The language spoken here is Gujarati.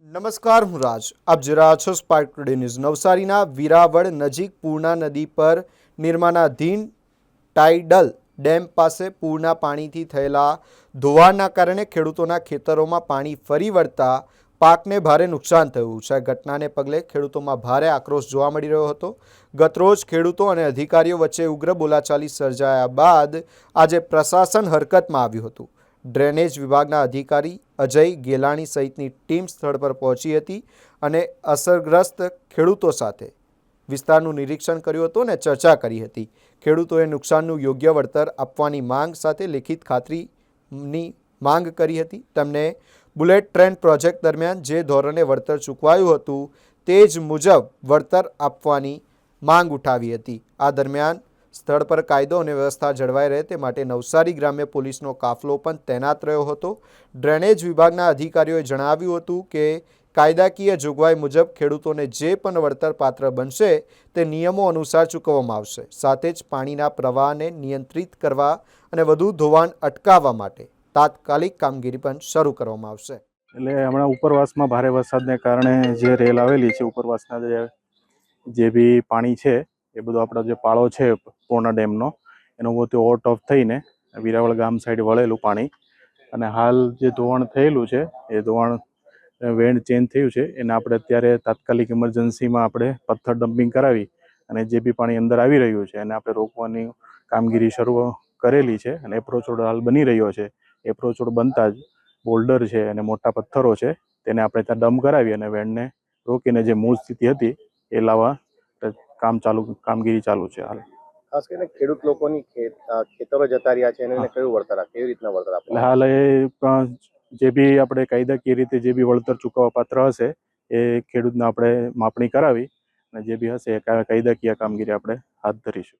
નમસ્કાર, હું રાજ. આપ જોઈ રહ્યા છો સ્પાર્ક ટુડે ન્યૂઝ. નવસારીના વીરાવળ નજીક પૂર્ણા નદી પર નિર્માણાધીન ટાઇડલ ડેમ પાસે પૂરના પાણીથી થયેલા ધોવાણના કારણે ખેડૂતોના ખેતરોમાં પાણી ફરી વળતા પાકને ભારે નુકસાન થયું છે. ઘટનાને પગલે ખેડૂતોમાં ભારે આક્રોશ જોવા મળી રહ્યો હતો. ગતરોજ ખેડૂતો અને અધિકારીઓ વચ્ચે ઉગ્ર બોલાચાલી સર્જાયા બાદ આજે પ્રશાસન હરકતમાં આવ્યું હતું. ડ્રેનેજ વિભાગના અધિકારી અજય ગેલાણી સહિતની ટીમ સ્થળ પર પહોંચી હતી અને અસરગ્રસ્ત ખેડૂતો સાથે વિસ્તારનું નિરીક્ષણ કર્યું હતું અને ચર્ચા કરી હતી. ખેડૂતોએ નુકસાનનું યોગ્ય વળતર આપવાની માંગ સાથે લેખિત ખાતરીની માંગ કરી હતી. તેમને બુલેટ ટ્રેન પ્રોજેક્ટ દરમિયાન જે ધોરણે વળતર ચૂકવાયું હતું તે જ મુજબ વળતર આપવાની માંગ ઉઠાવી હતી. આ દરમિયાન સ્થળ પર કાયદો અને વ્યવસ્થા જળવાઈ રહે તે માટે નવસારી ગ્રામ્ય પોલીસનો કાફલો પણ તૈનાત રહ્યો હતો. ડ્રેનેજ વિભાગના અધિકારીઓએ જણાવ્યું હતું કે કાયદાકીય જોગવાઈ મુજબ ખેડૂતોને જે પણ વળતર પાત્ર બનશે તે નિયમો અનુસાર ચૂકવવામાં આવશે. સાથે જ પાણીના પ્રવાહને નિયંત્રિત કરવા અને વધુ ધોવાણ અટકાવવા માટે તાત્કાલિક કામગીરી પણ શરૂ કરવામાં આવશે. એટલે હમણાં ઉપરવાસમાં ભારે વરસાદને કારણે જે રેલ આવેલી છે, ઉપરવાસના જે બી પાણી છે એ બધું આપણો જે પાળો છે પૂર્ણા ડેમનો એનું બધું ઓવર ઓફ થઈને વીરાવળ ગામ સાઈડ વળેલું પાણી અને હાલ જે ધોવાણ થયેલું છે એ ધોવાણ વેણ ચેન્જ થયું છે એને આપણે અત્યારે તાત્કાલિક ઇમરજન્સીમાં આપણે પથ્થર ડમ્પિંગ કરાવી અને જે બી પાણી અંદર આવી રહ્યું છે એને આપણે રોકવાની કામગીરી શરૂ કરેલી છે અને એપ્રોચ રોડ હાલ બની રહ્યો છે. એપ્રોચ રોડ બનતા જ બોલ્ડર છે અને મોટા પથ્થરો છે તેને આપણે ત્યાં ડમ્પ કરાવી અને વેણને રોકીને જે મૂળ સ્થિતિ હતી એ લાવવા કામગીરી ચાલુ છે હાલ. ખાસ કરીને ખેડૂત લોકોની ખેતરો જતા રહ્યા છે એને કયું વળતર કેવી રીતના વળતર આપે? હાલ એ જે બી આપણે કાયદાકીય રીતે જે બી વળતર ચૂકવવા પાત્ર હશે એ ખેડૂતને આપણે માપણી કરાવી અને જે બી હશે એ કાયદાકીય કામગીરી આપણે હાથ ધરીશું.